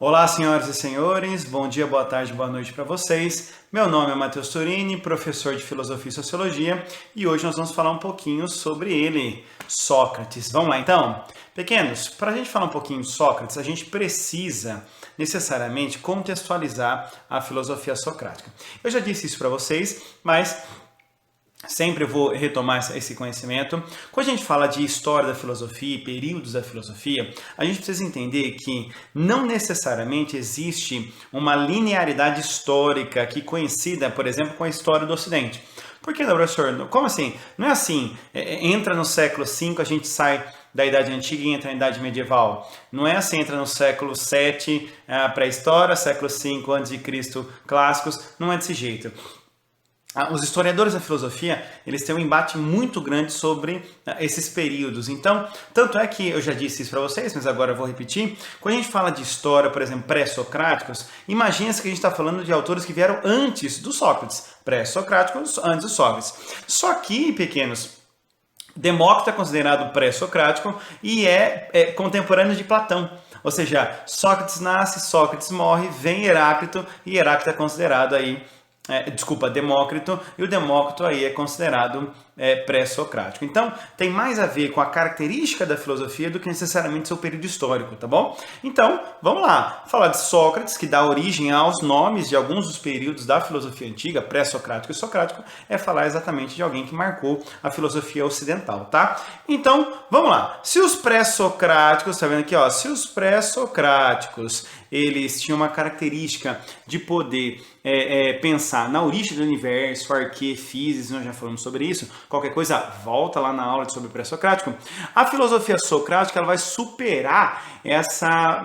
Olá, senhoras e senhores, bom dia, boa tarde, boa noite para vocês. Meu nome é Matheus Turini, professor de Filosofia e Sociologia, e hoje nós vamos falar um pouquinho sobre ele, Sócrates. Vamos lá então? Pequenos, para a gente falar um pouquinho de Sócrates, a gente precisa necessariamente contextualizar a filosofia socrática. Eu já disse isso para vocês, mas sempre vou retomar esse conhecimento. Quando a gente fala de história da filosofia e períodos da filosofia, a gente precisa entender que não necessariamente existe uma linearidade histórica aqui conhecida, por exemplo, com a história do Ocidente. Por que não, professor? Como assim? Não é assim, entra no século V, a gente sai da Idade Antiga e entra na Idade Medieval. Não é assim, entra no século VII, pré-história, século V, a.C., clássicos, não é desse jeito. Os historiadores da filosofia, eles têm um embate muito grande sobre esses períodos. Então, tanto é que eu já disse isso para vocês, mas agora eu vou repetir. Quando a gente fala de história, por exemplo, pré-socráticos, imagina-se que a gente está falando de autores que vieram antes do Sócrates. Pré-socráticos, antes do Sócrates. Só que, pequenos, Demócrito é considerado pré-socrático e é contemporâneo de Platão. Ou seja, Sócrates nasce, Sócrates morre, vem Heráclito e Heráclito é considerado aí Demócrito, e o Demócrito aí é considerado pré-socrático. Então, tem mais a ver com a característica da filosofia do que necessariamente seu período histórico, tá bom? Então, vamos lá, falar de Sócrates, que dá origem aos nomes de alguns dos períodos da filosofia antiga, pré-socrático e socrático, é falar exatamente de alguém que marcou a filosofia ocidental, tá? Então, vamos lá. Se os pré-socráticos, tá vendo aqui, ó, se os pré-socráticos, eles tinham uma característica de poder pensar na origem do universo, arquê, físis, nós já falamos sobre isso. Qualquer coisa, volta lá na aula sobre o pré-socrático. A filosofia socrática ela vai superar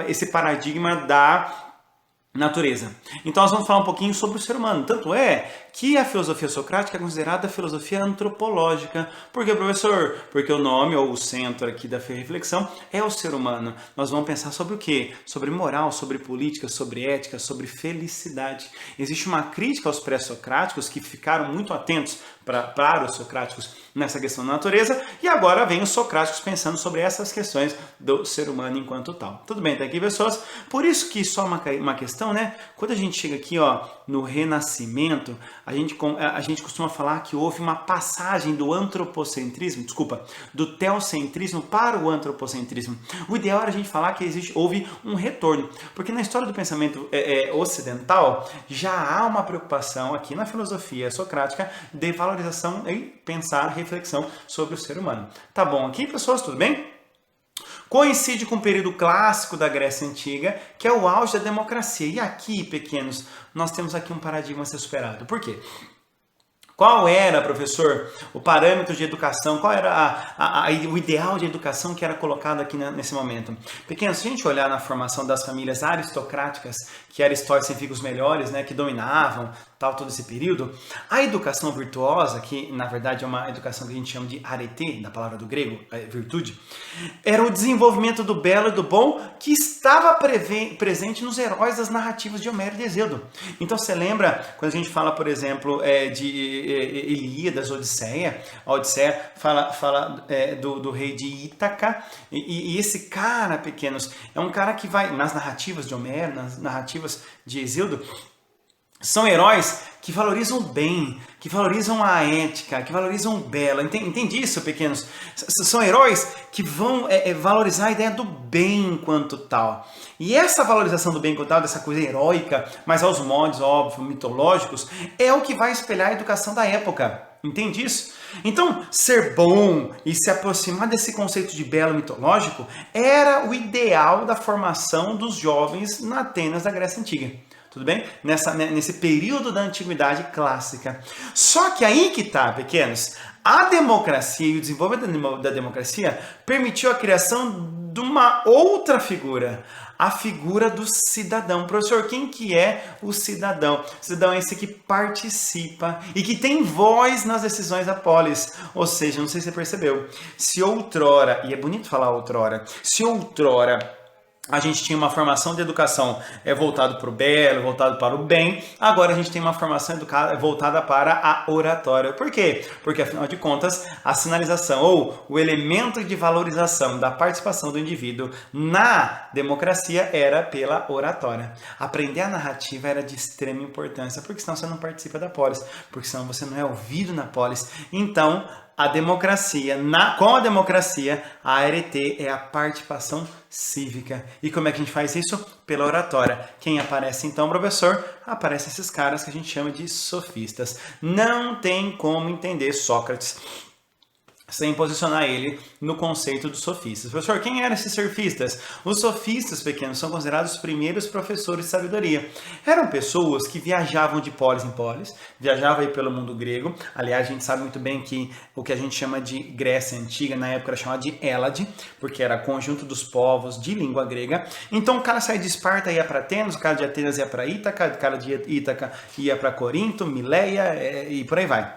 esse paradigma da natureza. Então nós vamos falar um pouquinho sobre o ser humano. Tanto é que a filosofia socrática é considerada a filosofia antropológica. Por que, professor? Porque o nome, ou o centro aqui da reflexão, é o ser humano. Nós vamos pensar sobre o quê? Sobre moral, sobre política, sobre ética, sobre felicidade. Existe uma crítica aos pré-socráticos que ficaram muito atentos para os socráticos nessa questão da natureza, e agora vem os socráticos pensando sobre essas questões do ser humano enquanto tal. Tudo bem, tá aqui, pessoas? Por isso que só uma questão, né? Quando a gente chega aqui, ó, no Renascimento, a gente costuma falar que houve uma passagem do antropocentrismo, do teocentrismo para o antropocentrismo. O ideal era a gente falar que houve um retorno, porque na história do pensamento ocidental já há uma preocupação aqui na filosofia socrática de valorização e pensar, reflexão sobre o ser humano. Tá bom aqui, pessoas? Tudo bem? Coincide com o período clássico da Grécia Antiga, que é o auge da democracia. E aqui, pequenos, nós temos aqui um paradigma a ser superado. Por quê? Qual era, professor, o parâmetro de educação? Qual era o ideal de educação que era colocado aqui nesse momento? Pequenos, se a gente olhar na formação das famílias aristocráticas, que Aristóteles significa os melhores, né, que dominavam todo esse período, a educação virtuosa, que na verdade é uma educação que a gente chama de arete, da palavra do grego, virtude, era o desenvolvimento do belo e do bom que estava presente nos heróis das narrativas de Homero e de Hesíodo. Então você lembra quando a gente fala, por exemplo, de Ilíadas, Odisseia? A Odisseia fala do rei de Ítaca, e esse cara, pequenos, é um cara que vai, nas narrativas de Homero, nas narrativas de Hesíodo, são heróis que valorizam o bem, que valorizam a ética, que valorizam o belo. Entende isso, pequenos? São heróis que vão valorizar a ideia do bem enquanto tal. E essa valorização do bem enquanto tal, dessa coisa heróica, mas aos modos, óbvio, mitológicos, é o que vai espelhar a educação da época. Entende isso? Então, ser bom e se aproximar desse conceito de belo mitológico era o ideal da formação dos jovens na Atenas da Grécia Antiga. Tudo bem? Nesse período da antiguidade clássica. Só que aí que tá, pequenos, a democracia e o desenvolvimento da democracia permitiu a criação de uma outra figura, a figura do cidadão. Professor, quem que é o cidadão? O cidadão é esse que participa e que tem voz nas decisões da polis. Ou seja, não sei se você percebeu, se outrora, e é bonito falar outrora, se outrora a gente tinha uma formação de educação voltada para o belo, voltada para o bem. Agora a gente tem uma formação voltada para a oratória. Por quê? Porque, afinal de contas, a sinalização ou o elemento de valorização da participação do indivíduo na democracia era pela oratória. Aprender a narrativa era de extrema importância, porque senão você não participa da polis, porque senão você não é ouvido na polis. Então, a democracia, com a democracia, a ART é a participação cívica. E como é que a gente faz isso? Pela oratória. Quem aparece então, professor? Aparecem esses caras que a gente chama de sofistas. Não tem como entender Sócrates sem posicionar ele no conceito dos sofistas. Professor, quem eram esses sofistas? Os sofistas pequenos são considerados os primeiros professores de sabedoria. Eram pessoas que viajavam de polis em polis, viajavam aí pelo mundo grego. Aliás, a gente sabe muito bem que o que a gente chama de Grécia Antiga, na época era chamado de Hélade, porque era conjunto dos povos de língua grega. Então o cara saía de Esparta e ia para Atenas, o cara de Atenas ia para Ítaca, o cara de Ítaca ia para Corinto, Mileia e por aí vai.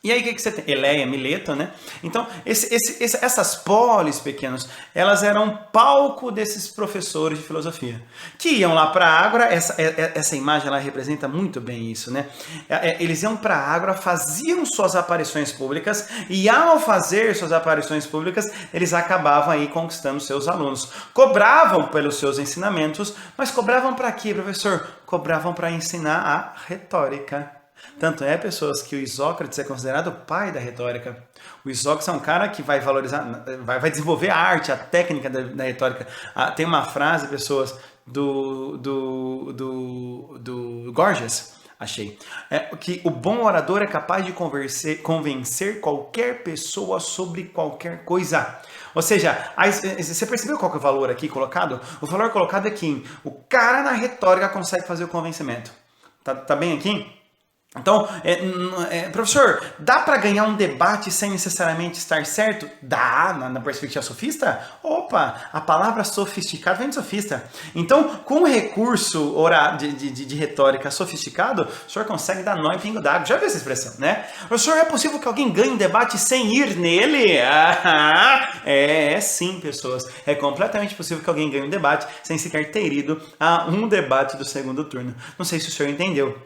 E aí o que você tem? Eleia, Mileto, né? Então, essas polis pequenas, elas eram palco desses professores de filosofia, que iam lá para a Ágora. Essa imagem, ela representa muito bem isso, né? Eles iam para a Ágora, faziam suas aparições públicas, e ao fazer suas aparições públicas, eles acabavam aí conquistando seus alunos. Cobravam pelos seus ensinamentos, mas cobravam para quê, professor? Cobravam para ensinar a retórica. Tanto é, pessoas, que o Isócrates é considerado o pai da retórica. O Isócrates é um cara que vai valorizar, vai desenvolver a arte, a técnica da retórica. Tem uma frase, pessoas, do Gorgias, achei, que o bom orador é capaz de convencer qualquer pessoa sobre qualquer coisa. Ou seja, você percebeu qual que é o valor aqui colocado? O valor colocado é que o cara na retórica consegue fazer o convencimento. Tá bem aqui? Então, professor, dá para ganhar um debate sem necessariamente estar certo? Dá, na perspectiva sofista? Opa, a palavra sofisticado vem de sofista. Então, com o recurso de retórica sofisticado, o senhor consegue dar nó em pingo d'água. Já viu essa expressão, né? Professor, é possível que alguém ganhe um debate sem ir nele? Sim, pessoas. É completamente possível que alguém ganhe um debate sem sequer ter ido a um debate do segundo turno. Não sei se o senhor entendeu.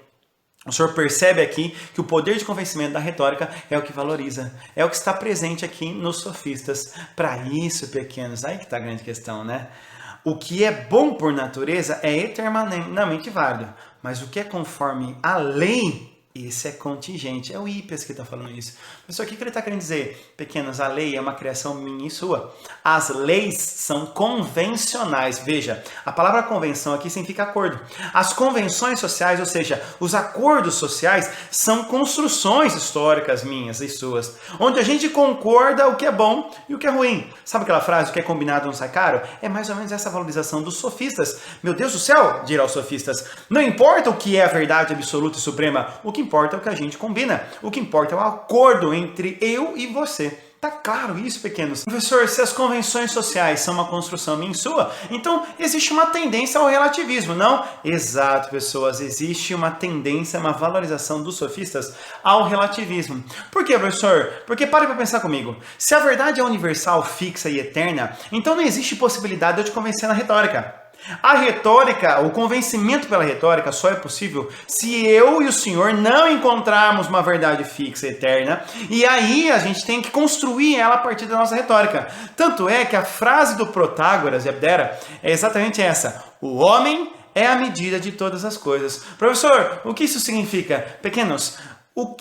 O senhor percebe aqui que o poder de convencimento da retórica é o que valoriza, é o que está presente aqui nos sofistas. Para isso, pequenos, aí que está a grande questão, né? O que é bom por natureza é eternamente válido, mas o que é conforme a lei, esse é contingente. É o Hippias que está falando isso. Pessoal, o que ele está querendo dizer? Pequenos, a lei é uma criação minha e sua. As leis são convencionais. Veja, a palavra convenção aqui significa acordo. As convenções sociais, ou seja, os acordos sociais, são construções históricas minhas e suas, onde a gente concorda o que é bom e o que é ruim. Sabe aquela frase, o que é combinado não sai caro? É mais ou menos essa valorização dos sofistas. Meu Deus do céu, dirá os sofistas, não importa o que é a verdade absoluta e suprema, o que importa é o que a gente combina. O que importa é o acordo entre eu e você. Tá claro isso, pequenos? Professor, se as convenções sociais são uma construção minha e sua, então existe uma tendência ao relativismo, não? Exato, pessoas. Existe uma tendência, uma valorização dos sofistas ao relativismo. Por quê, professor? Porque pare para pensar comigo. Se a verdade é universal, fixa e eterna, então não existe possibilidade de eu te convencer na retórica. A retórica, o convencimento pela retórica só é possível se eu e o senhor não encontrarmos uma verdade fixa e eterna, e aí a gente tem que construir ela a partir da nossa retórica. Tanto é que a frase do Protágoras e Abdera é exatamente essa: o homem é a medida de todas as coisas. Professor, o que isso significa? Pequenos,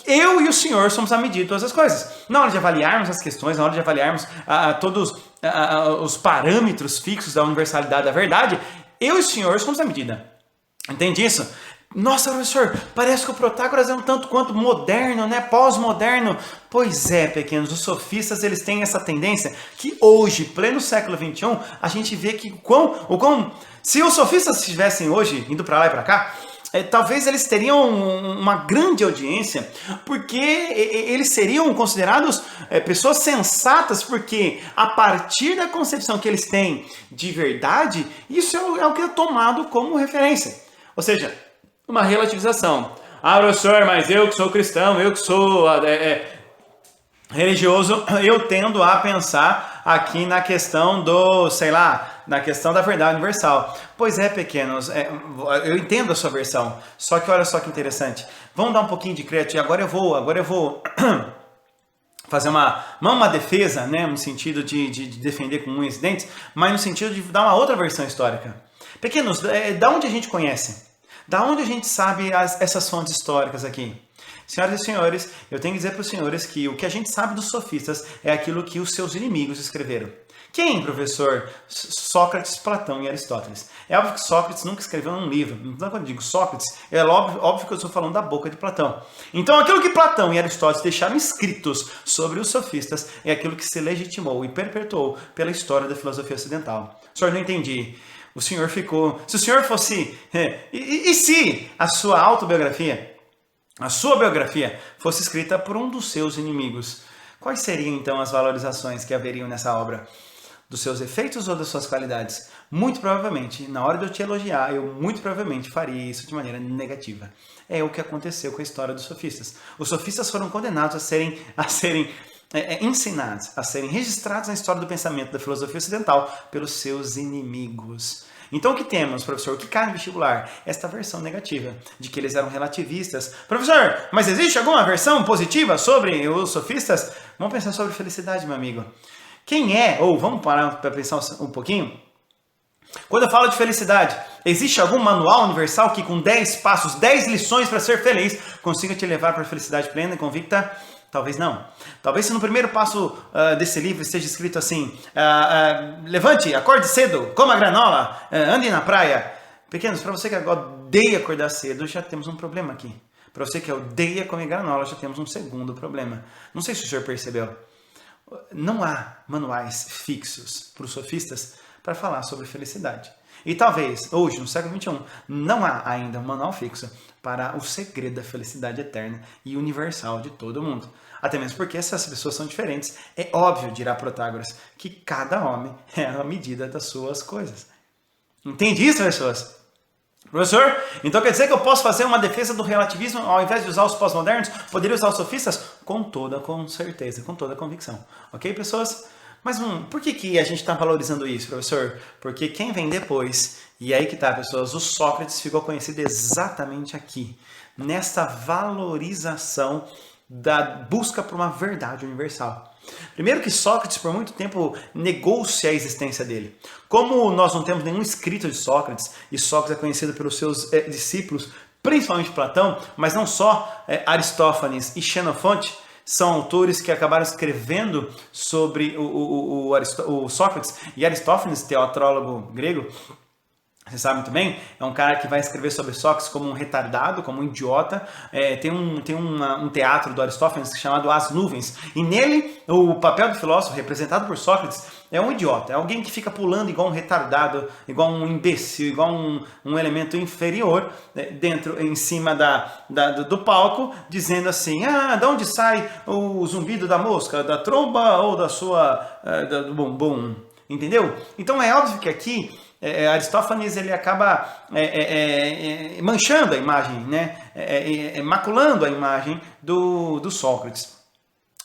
eu e o senhor somos a medida de todas as coisas. Na hora de avaliarmos as questões, na hora de avaliarmos todos os parâmetros fixos da universalidade da verdade, eu e o senhor somos a medida. Entende isso? Nossa, professor, parece que o Protágoras é um tanto quanto moderno, né? Pós-moderno. Pois é, pequenos, os sofistas, eles têm essa tendência que hoje, pleno século XXI, a gente vê que se os sofistas estivessem hoje indo para lá e para cá, talvez eles teriam uma grande audiência, porque eles seriam considerados pessoas sensatas, porque a partir da concepção que eles têm de verdade, isso é o que é tomado como referência. Ou seja, uma relativização. Professor, mas eu que sou cristão, eu que sou religioso, eu tendo a pensar aqui na questão do, sei lá, na questão da verdade universal. Pois é, pequenos, eu entendo a sua versão, só que olha só que interessante. Vamos dar um pouquinho de crédito, e agora eu vou fazer uma defesa, né, no sentido de defender com unhas e dentes, mas no sentido de dar uma outra versão histórica. Pequenos, da onde a gente conhece? Da onde a gente sabe essas fontes históricas aqui? Senhoras e senhores, eu tenho que dizer para os senhores que o que a gente sabe dos sofistas é aquilo que os seus inimigos escreveram. Quem, professor? Sócrates, Platão e Aristóteles. É óbvio que Sócrates nunca escreveu num livro. Então, quando eu digo Sócrates, é óbvio que eu estou falando da boca de Platão. Então, aquilo que Platão e Aristóteles deixaram escritos sobre os sofistas é aquilo que se legitimou e perpetuou pela história da filosofia ocidental. Senhor, não entendi. O senhor ficou... Se o senhor fosse... E se a sua autobiografia... A sua biografia fosse escrita por um dos seus inimigos, quais seriam então as valorizações que haveriam nessa obra? Dos seus efeitos ou das suas qualidades? Muito provavelmente, na hora de eu te elogiar, eu muito provavelmente faria isso de maneira negativa. É o que aconteceu com a história dos sofistas. Os sofistas foram condenados a serem ensinados, a serem registrados na história do pensamento da filosofia ocidental pelos seus inimigos. Então o que temos, professor? O que cai no vestibular? Esta versão negativa, de que eles eram relativistas. Professor, mas existe alguma versão positiva sobre os sofistas? Vamos pensar sobre felicidade, meu amigo. Quem é, ou vamos parar para pensar um pouquinho? Quando eu falo de felicidade, existe algum manual universal que com 10 passos, 10 lições para ser feliz, consiga te levar para a felicidade plena e convicta? Talvez não. Talvez se no primeiro passo desse livro esteja escrito assim, levante, acorde cedo, coma granola, ande na praia. Pequenos, para você que odeia acordar cedo, já temos um problema aqui. Para você que odeia comer granola, já temos um segundo problema. Não sei se o senhor percebeu. Não há manuais fixos para os sofistas para falar sobre felicidade. E talvez, hoje, no século XXI, não há ainda um manual fixo para o segredo da felicidade eterna e universal de todo mundo. Até mesmo porque essas pessoas são diferentes. É óbvio, dirá Protágoras, que cada homem é a medida das suas coisas. Entende isso, pessoas? Professor, então quer dizer que eu posso fazer uma defesa do relativismo ao invés de usar os pós-modernos? Poderia usar os sofistas? Com certeza, com toda convicção. Ok, pessoas? Mas por que a gente está valorizando isso, professor? Porque quem vem depois, e aí que tá, pessoas, o Sócrates ficou conhecido exatamente aqui, nesta valorização da busca por uma verdade universal. Primeiro que Sócrates, por muito tempo, negou-se a existência dele. Como nós não temos nenhum escrito de Sócrates, e Sócrates é conhecido pelos seus discípulos, principalmente Platão, mas não só Aristófanes e Xenofonte, são autores que acabaram escrevendo sobre o Sócrates, e Aristófanes, teatrólogo grego, você sabe muito bem, é um cara que vai escrever sobre Sócrates como um retardado, como um idiota. Tem um teatro do Aristófanes chamado As Nuvens. E nele, o papel do filósofo, representado por Sócrates, é um idiota. É alguém que fica pulando igual um retardado, igual um imbecil, igual um elemento inferior, em cima do palco, dizendo assim, de onde sai o zumbido da mosca? Da tromba ou do bumbum? Entendeu? Então é óbvio que aqui Aristófanes ele acaba manchando a imagem, né? Maculando a imagem do Sócrates,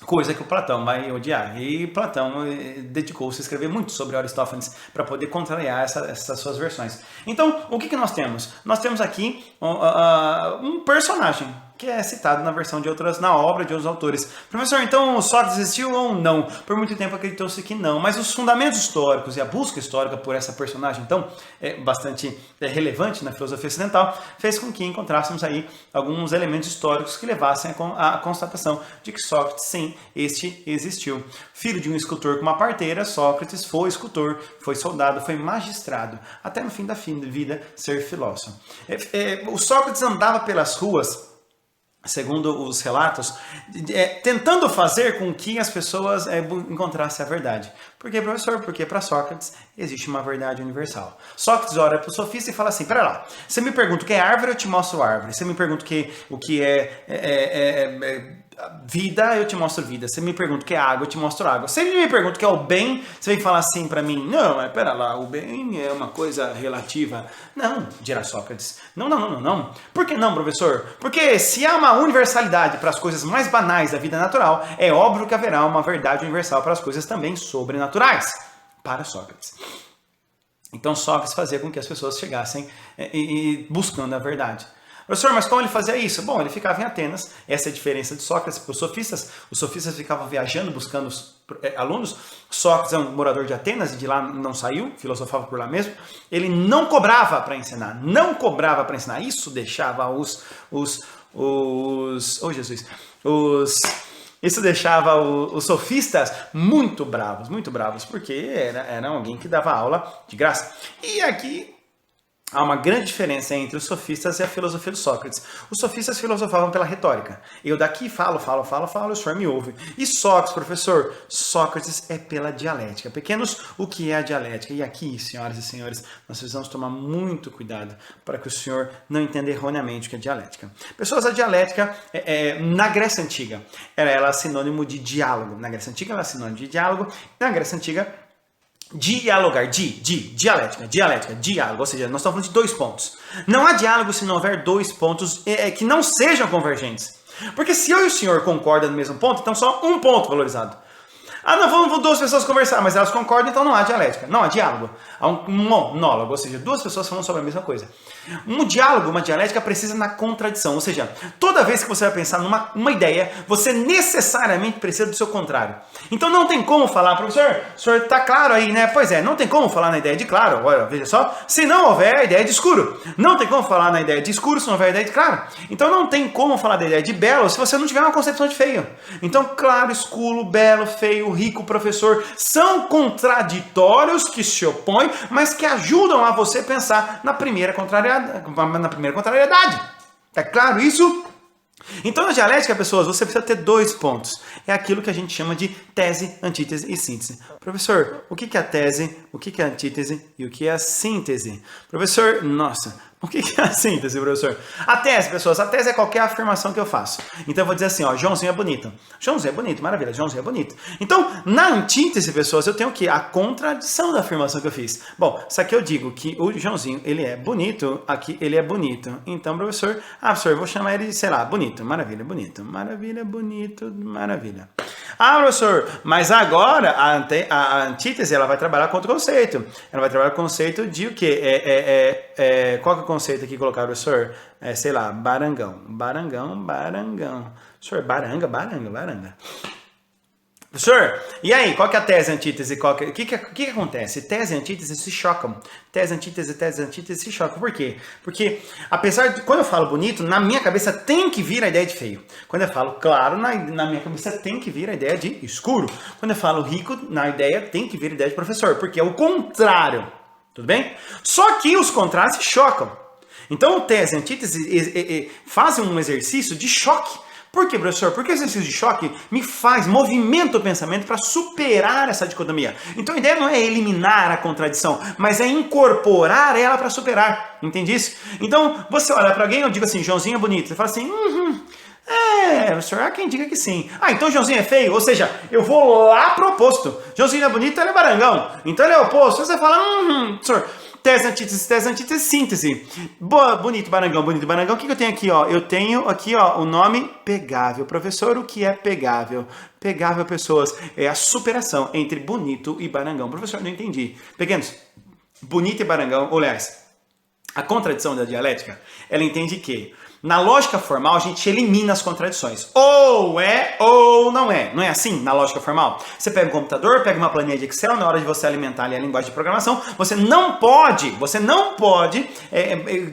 coisa que o Platão vai odiar. E Platão dedicou-se a escrever muito sobre Aristófanes para poder contrariar essas suas versões. Então, o que nós temos? Nós temos aqui um personagem que é citado na obra de outros autores. Professor, então Sócrates existiu ou não? Por muito tempo acreditou-se que não, mas os fundamentos históricos e a busca histórica por essa personagem, então, bastante relevante na filosofia ocidental, fez com que encontrássemos aí alguns elementos históricos que levassem à constatação de que Sócrates, sim, este existiu. Filho de um escultor com uma parteira, Sócrates foi escultor, foi soldado, foi magistrado, até no fim da vida ser filósofo. O Sócrates andava pelas ruas, segundo os relatos, tentando fazer com que as pessoas encontrassem a verdade. Por quê, professor? Porque para Sócrates existe uma verdade universal. Sócrates olha para o sofista e fala assim, pera lá, você me pergunta o que é árvore, eu te mostro árvore. Você me pergunta o que é vida, eu te mostro vida. Você me pergunta o que é água, eu te mostro água. Se ele me pergunta o que é o bem, você vem falar assim para mim, não, mas pera lá, o bem é uma coisa relativa. Não, dirá Sócrates. Não. Por que não, professor? Porque se há uma universalidade para as coisas mais banais da vida natural, é óbvio que haverá uma verdade universal para as coisas também sobrenaturais. Para Sócrates. Então Sócrates fazia com que as pessoas chegassem buscando a verdade. Professor, mas como ele fazia isso? Bom, ele ficava em Atenas, essa é a diferença de Sócrates para os sofistas ficavam viajando buscando alunos, Sócrates é um morador de Atenas, e de lá não saiu, filosofava por lá mesmo, ele não cobrava para ensinar, isso deixava isso deixava os sofistas muito bravos, porque era alguém que dava aula de graça. E aqui há uma grande diferença entre os sofistas e a filosofia de Sócrates. Os sofistas filosofavam pela retórica. Eu daqui falo, o senhor me ouve. E Sócrates, professor, Sócrates é pela dialética. Pequenos, o que é a dialética? E aqui, senhoras e senhores, nós precisamos tomar muito cuidado para que o senhor não entenda erroneamente o que é dialética. Pessoas, a dialética, na Grécia Antiga, ela é sinônimo de diálogo. Na Grécia Antiga, ela é sinônimo de diálogo. Na Grécia Antiga, dialogar, dialética, diálogo, ou seja, nós estamos falando de 2 pontos. Não há diálogo se não houver 2 pontos que não sejam convergentes. Porque se eu e o senhor concordam no mesmo ponto, então só um ponto valorizado. Não, vamos 2 pessoas conversar, mas elas concordam, então não há dialética, não há diálogo. Há um monólogo, ou seja, 2 pessoas falando sobre a mesma coisa. Um diálogo, uma dialética precisa na contradição, ou seja, toda vez que você vai pensar numa ideia, você necessariamente precisa do seu contrário. Então não tem como falar, professor, o senhor está claro aí, né? Pois é, não tem como falar na ideia de claro, olha, veja só, se não houver a ideia de escuro. Não tem como falar na ideia de escuro se não houver a ideia de claro. Então não tem como falar da ideia de belo se você não tiver uma concepção de feio. Então claro, escuro, belo, feio, rico, professor, são contraditórios que se opõem, mas que ajudam a você pensar na primeira contrariedade. É claro isso? Então, na dialética, pessoas, você precisa ter 2 pontos. É aquilo que a gente chama de tese, antítese e síntese. Professor, o que é a tese, o que é a antítese e o que é a síntese? Professor, o que é a síntese, professor? A tese, pessoas, a tese é qualquer afirmação que eu faço. Então eu vou dizer assim, Joãozinho é bonito. Joãozinho é bonito, maravilha, Joãozinho é bonito. Então, na antítese, pessoas, eu tenho o quê? A contradição da afirmação que eu fiz. Bom, se aqui eu digo que o Joãozinho, ele é bonito, aqui ele é bonito. Então, professor, eu vou chamar ele, sei lá, bonito, maravilha, bonito. Maravilha, bonito, maravilha. Professor, mas agora a antítese, ela vai trabalhar contra o conceito. Ela vai trabalhar com o conceito de o quê? Qual que é o conceito aqui colocar, professor? Sei lá, barangão. Professor, baranga. Professor, e aí, qual que é a tese, antítese? O que acontece? Tese e antítese se chocam. Tese, antítese se chocam. Por quê? Porque, apesar de, quando eu falo bonito, na minha cabeça tem que vir a ideia de feio. Quando eu falo claro, na minha cabeça tem que vir a ideia de escuro. Quando eu falo rico, na ideia tem que vir a ideia de professor, porque é o contrário. Tudo bem? Só que os contrários se chocam. Então, tese e antítese fazem um exercício de choque. Por quê, professor? Porque o exercício de choque movimenta o pensamento para superar essa dicotomia. Então a ideia não é eliminar a contradição, mas é incorporar ela para superar. Entende isso? Então, você olha para alguém, eu digo assim, Joãozinho é bonito. Você fala assim, professor, há quem diga que sim. Então Joãozinho é feio? Ou seja, eu vou lá pro oposto. Joãozinho é bonito, ele é barangão. Então ele é o oposto. Você fala, professor, tese, antítese, síntese. Bonito, barangão. O que eu tenho aqui? Eu tenho aqui o nome pegável. Professor, o que é pegável? Pegável, pessoas, é a superação entre bonito e barangão. Professor, não entendi. Pequenos, bonito e barangão, aliás, a contradição da dialética, ela entende que na lógica formal, a gente elimina as contradições. Ou é ou não é. Não é assim na lógica formal? Você pega um computador, pega uma planilha de Excel, na hora de você alimentar ali a linguagem de programação, você não pode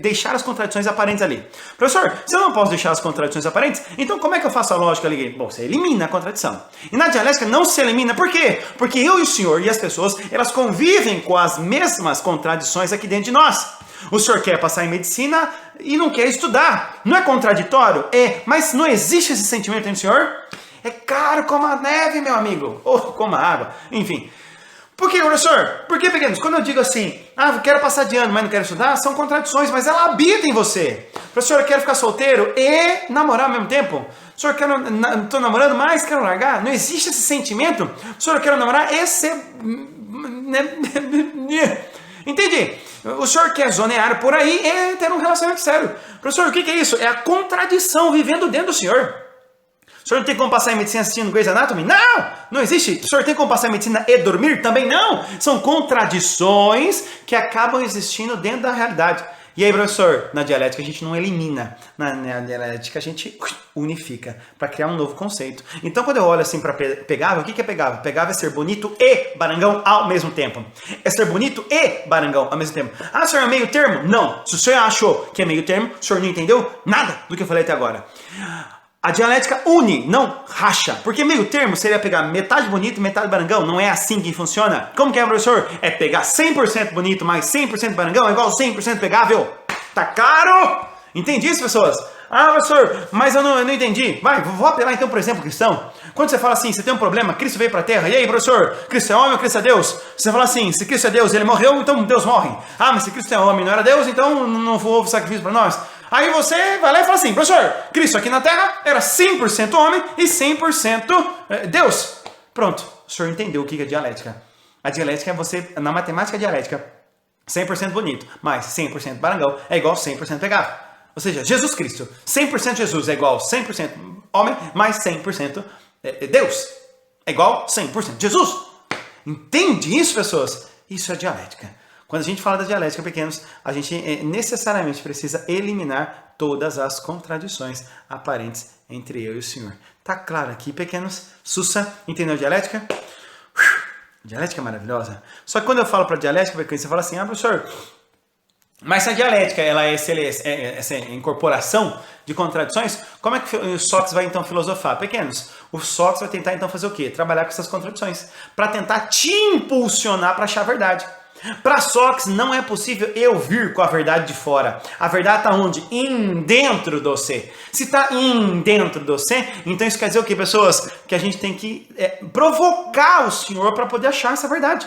deixar as contradições aparentes ali. Professor, se eu não posso deixar as contradições aparentes, então como é que eu faço a lógica ali? Bom, você elimina a contradição. E na dialética não se elimina. Por quê? Porque eu e o senhor e as pessoas, elas convivem com as mesmas contradições aqui dentro de nós. O senhor quer passar em medicina e não quer estudar. Não é contraditório? Mas não existe esse sentimento entre o senhor? É caro como a neve, meu amigo. Ou como a água. Enfim. Por que, professor? Porque, pequenos, quando eu digo assim, eu quero passar de ano, mas não quero estudar, são contradições, mas ela habita em você. Professor, eu quero ficar solteiro e namorar ao mesmo tempo. Professor, eu estou namorando, mas quero largar. Não existe esse sentimento. Professor, eu quero namorar e ser... Entendi. O senhor quer zonear por aí e ter um relacionamento sério. Professor, o que é isso? É a contradição vivendo dentro do senhor. O senhor não tem como passar em medicina assistindo Grey's Anatomy? Não! Não existe. O senhor tem como passar em medicina e dormir? Também não. São contradições que acabam existindo dentro da realidade. E aí, professor, na dialética a gente não elimina, na dialética a gente unifica para criar um novo conceito. Então, quando eu olho assim para pegável, o que é pegável? Pegável é ser bonito e barangão ao mesmo tempo. É ser bonito e barangão ao mesmo tempo. Ah, o senhor é meio termo? Não. Se o senhor achou que é meio termo, o senhor não entendeu nada do que eu falei até agora. A dialética une, não racha. Porque meio termo seria pegar metade bonito e metade barangão. Não é assim que funciona. Como que é, professor? É pegar 100% bonito mais 100% barangão é igual 100% pegável. Tá caro? Entendi isso, pessoas? Ah, professor, mas eu não entendi. Vai, vou apelar então por exemplo cristão. Quando você fala assim, você tem um problema, Cristo veio pra terra. E aí, professor, Cristo é homem ou Cristo é Deus? Você fala assim, se Cristo é Deus, ele morreu, então Deus morre. Ah, mas se Cristo é homem, não era Deus, então não houve sacrifício para nós. Aí você vai lá e fala assim, professor, Cristo aqui na terra era 100% homem e 100% Deus. Pronto, o senhor entendeu o que é dialética. A dialética é você, na matemática dialética, 100% bonito, mais 100% barangão é igual a 100% pegável. Ou seja, Jesus Cristo, 100% Jesus é igual a 100% homem, mais 100% Deus. É igual a 100% Jesus. Entende isso, pessoas? Isso é dialética. Quando a gente fala da dialética, pequenos, a gente necessariamente precisa eliminar todas as contradições aparentes entre eu e o Senhor. Tá claro aqui, pequenos? Sussa, entendeu a dialética? Dialética é maravilhosa. Só que quando eu falo para dialética, pequenos, você fala assim, professor, mas se a dialética ela é essa incorporação de contradições, como é que o Sócrates vai então filosofar? Pequenos, o Sócrates vai tentar então fazer o quê? Trabalhar com essas contradições, para tentar te impulsionar para achar a verdade. Para Sócrates não é possível eu vir com a verdade de fora. A verdade está onde? Dentro do você. Se está dentro do você, então isso quer dizer o quê, pessoas? Que a gente tem que provocar o Senhor para poder achar essa verdade.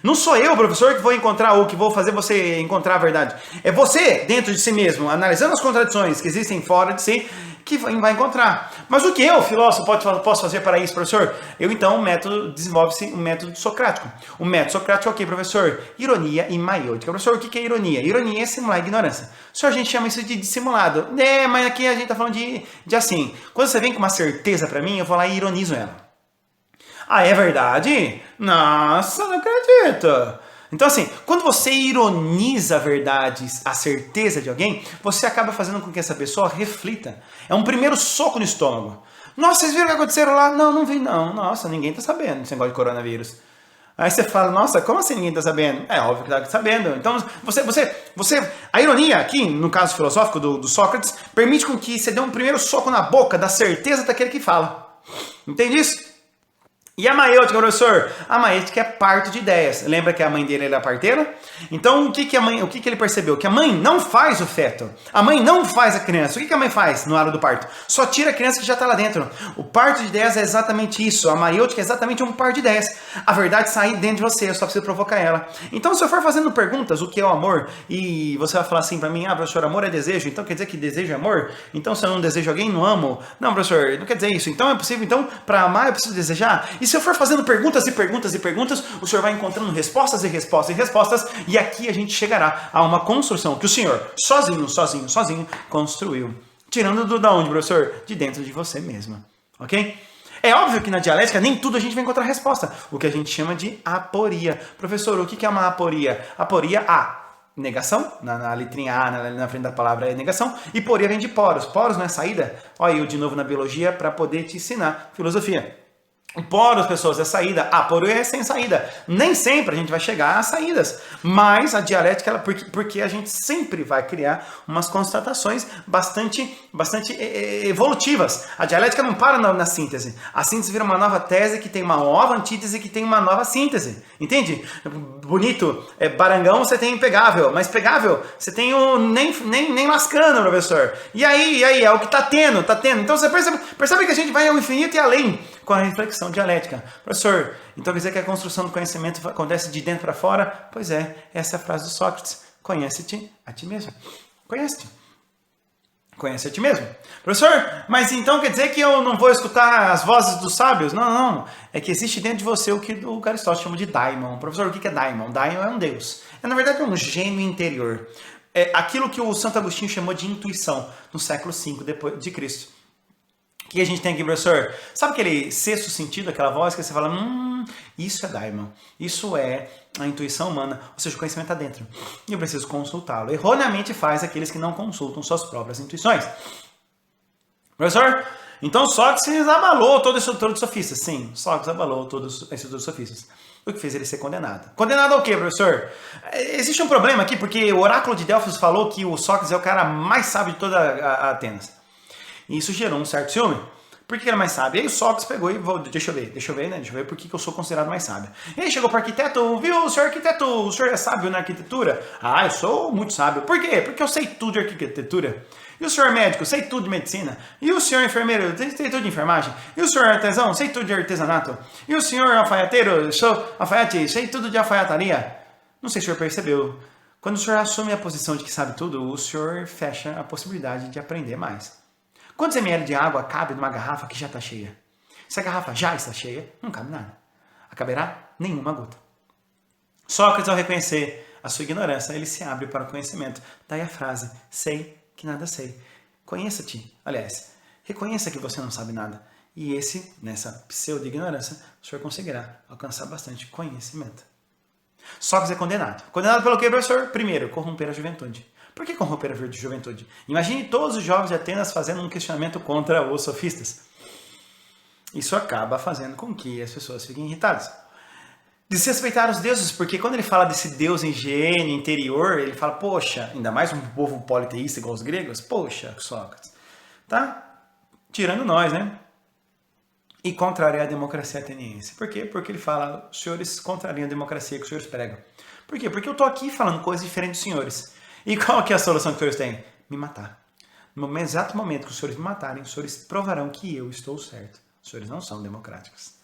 Não sou eu, professor, que vou encontrar ou que vou fazer você encontrar a verdade. É você, dentro de si mesmo, analisando as contradições que existem fora de si, que vai encontrar. Mas o que eu, filósofo, posso fazer para isso, professor? Eu, então, desenvolve-se um método socrático. O método socrático é o quê, professor? Ironia e maiôtica. Professor, o que é ironia? Ironia é simular a ignorância. Só a gente chama isso de dissimulado. Mas aqui a gente está falando de assim. Quando você vem com uma certeza para mim, eu vou lá e ironizo ela. Ah, é verdade? Nossa, não acredito. Então assim, quando você ironiza a verdade, a certeza de alguém, você acaba fazendo com que essa pessoa reflita. É um primeiro soco no estômago. Nossa, vocês viram o que aconteceu lá? Não, não vi não. Nossa, ninguém tá sabendo desse negócio de coronavírus. Aí você fala, nossa, como assim ninguém tá sabendo? É óbvio que tá sabendo. Então, a ironia aqui, no caso filosófico do Sócrates, permite com que você dê um primeiro soco na boca da certeza daquele que fala. Entende isso? E a maiêutica, professor? A maiêutica é parto de ideias. Lembra que a mãe dele era parteira? Então, o que ele percebeu? Que a mãe não faz o feto. A mãe não faz a criança. O que a mãe faz no ato do parto? Só tira a criança que já está lá dentro. O parto de ideias é exatamente isso. A maiêutica é exatamente um parto de ideias. A verdade sai dentro de você, eu só preciso provocar ela. Então, se eu for fazendo perguntas, o que é o amor? E você vai falar assim para mim, professor, amor é desejo. Então, quer dizer que desejo é amor? Então, se eu não desejo alguém, não amo? Não, professor, não quer dizer isso. Então, é possível, então, para amar, eu preciso desejar? E se eu for fazendo perguntas e perguntas e perguntas, o Senhor vai encontrando respostas e respostas e respostas, e aqui a gente chegará a uma construção que o Senhor, sozinho, construiu. Tirando da onde, professor? De dentro de você mesmo. Ok? É óbvio que na dialética nem tudo a gente vai encontrar resposta. O que a gente chama de aporia. Professor, o que é uma aporia? Aporia, negação, na letrinha A, na frente da palavra é negação, e poria vem de poros. Poros não é saída? Olha eu de novo na biologia para poder te ensinar filosofia. Poros, pessoas, é saída. Poros é sem saída. Nem sempre a gente vai chegar às saídas, mas a dialética, porque a gente sempre vai criar umas constatações bastante evolutivas. A dialética não para na síntese. A síntese vira uma nova tese que tem uma nova antítese que tem uma nova síntese. Entende? Bonito, barangão você tem pegável, mas pegável você tem o nem lascando, professor. E aí, é o que tá tendo. Então você percebe que a gente vai ao infinito e além com a reflexão dialética. Professor, então quer dizer que a construção do conhecimento acontece de dentro para fora? Pois é, essa é a frase do Sócrates. Conhece-te a ti mesmo. Conhece-te. Conhece a ti mesmo. Professor, mas então quer dizer que eu não vou escutar as vozes dos sábios? Não. É que existe dentro de você o que o Aristóteles chama de daimon. Professor, o que é daimon? Daimon é um deus. Na verdade, é um gênio interior. É aquilo que o Santo Agostinho chamou de intuição no século V depois de Cristo. O que a gente tem aqui, professor? Sabe aquele sexto sentido, aquela voz que você fala, isso é Daimon, isso é a intuição humana, ou seja, o conhecimento está dentro. E eu preciso consultá-lo. Erroneamente faz aqueles que não consultam suas próprias intuições. Professor, então Sócrates abalou todo esse estrutura dos sofistas. Sim, Sócrates abalou todo esse estrutura dos sofistas. O que fez ele ser condenado. Condenado ao quê, professor? Existe um problema aqui, porque o oráculo de Delfos falou que o Sócrates é o cara mais sábio de toda a Atenas. E isso gerou um certo ciúme. Por que ele é mais sábio? Aí o Sócrates pegou e deixa eu ver por que eu sou considerado mais sábio. E aí chegou para o arquiteto, viu, senhor arquiteto, o senhor é sábio na arquitetura? Ah, eu sou muito sábio. Por quê? Porque eu sei tudo de arquitetura. E o senhor médico, sei tudo de medicina. E o senhor enfermeiro, sei tudo de enfermagem. E o senhor artesão, sei tudo de artesanato. E o senhor alfaiateiro, sou alfaiate, sei tudo de alfaiataria. Não sei se o senhor percebeu. Quando o senhor assume a posição de que sabe tudo, o senhor fecha a possibilidade de aprender mais. Quantos ml de água cabe numa garrafa que já está cheia? Se a garrafa já está cheia, não cabe nada. Caberá nenhuma gota. Sócrates, ao reconhecer a sua ignorância, ele se abre para o conhecimento. Daí a frase, sei que nada sei. Conheça-te. Aliás, reconheça que você não sabe nada. E nessa pseudo-ignorância, o senhor conseguirá alcançar bastante conhecimento. Sócrates é condenado. Condenado pelo quê, professor? Primeiro, corromper a juventude. Por que corromper a juventude? Imagine todos os jovens de Atenas fazendo um questionamento contra os sofistas. Isso acaba fazendo com que as pessoas fiquem irritadas. Desrespeitar os deuses, porque quando ele fala desse deus ingênuo, interior, ele fala, poxa, ainda mais um povo politeísta igual os gregos, poxa, Sócrates, tá tirando nós, né? E contrariar a democracia ateniense. Por quê? Porque ele fala, os senhores contrariam a democracia que os senhores pregam. Por quê? Porque eu tô aqui falando coisas diferentes dos senhores. E qual que é a solução que os senhores têm? Me matar. No exato momento que os senhores me matarem, os senhores provarão que eu estou certo. Os senhores não são democráticos.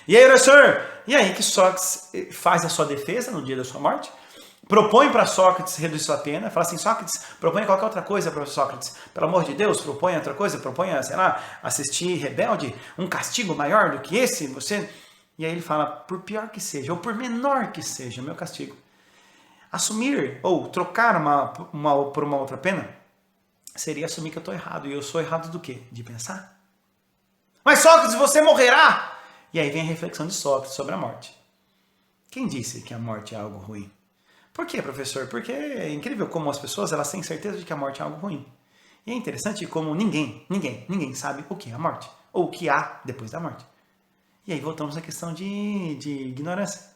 E aí, professor? E aí que Sócrates faz a sua defesa no dia da sua morte? Propõe para Sócrates reduzir sua pena. Fala assim, Sócrates, propõe qualquer outra coisa para Sócrates. Pelo amor de Deus, propõe outra coisa. Propõe, sei lá, assistir Rebelde. Um castigo maior do que esse. Você... E aí ele fala, por pior que seja, ou por menor que seja, meu castigo. Assumir, ou trocar por uma outra pena, seria assumir que eu estou errado. E eu sou errado do quê? De pensar. Mas Sócrates, você morrerá! E aí vem a reflexão de Sócrates sobre a morte. Quem disse que a morte é algo ruim? Por quê, professor? Porque é incrível como as pessoas elas têm certeza de que a morte é algo ruim. E é interessante como ninguém sabe o que é a morte. Ou o que há depois da morte. E aí voltamos à questão de ignorância.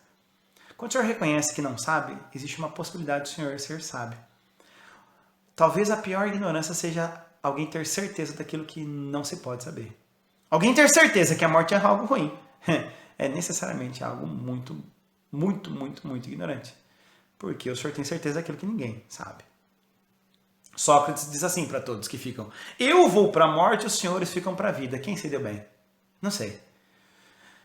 Quando o senhor reconhece que não sabe, existe uma possibilidade do senhor ser sábio. Talvez a pior ignorância seja alguém ter certeza daquilo que não se pode saber. Alguém ter certeza que a morte é algo ruim é necessariamente algo muito ignorante. Porque o senhor tem certeza daquilo que ninguém sabe. Sócrates diz assim para todos que ficam, eu vou para a morte, os senhores ficam para a vida. Quem se deu bem? Não sei.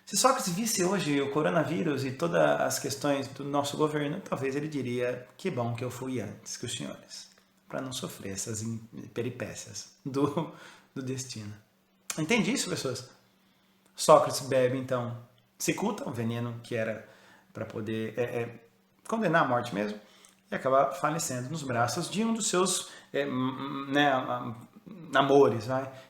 Se Sócrates visse hoje o coronavírus e todas as questões do nosso governo, talvez ele diria, que bom que eu fui antes que os senhores, para não sofrer essas peripécias do destino. Entende isso, pessoas? Sócrates bebe, então, cicuta, um veneno que era para poder condenar a morte mesmo, e acaba falecendo nos braços de um dos seus amores,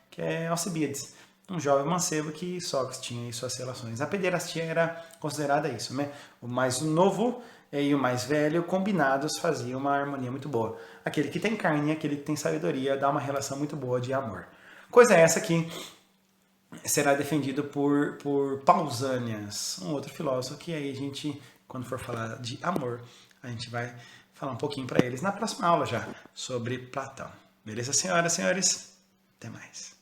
que é Alcibiades, um jovem mancebo que Sócrates tinha em suas relações. A pederastia era considerada isso, né? O mais novo e o mais velho combinados faziam uma harmonia muito boa. Aquele que tem carne e aquele que tem sabedoria dá uma relação muito boa de amor. Coisa essa que será defendido por Pausanias, um outro filósofo, que aí a gente, quando for falar de amor, a gente vai falar um pouquinho para eles na próxima aula já, sobre Platão. Beleza, senhoras e senhores? Até mais.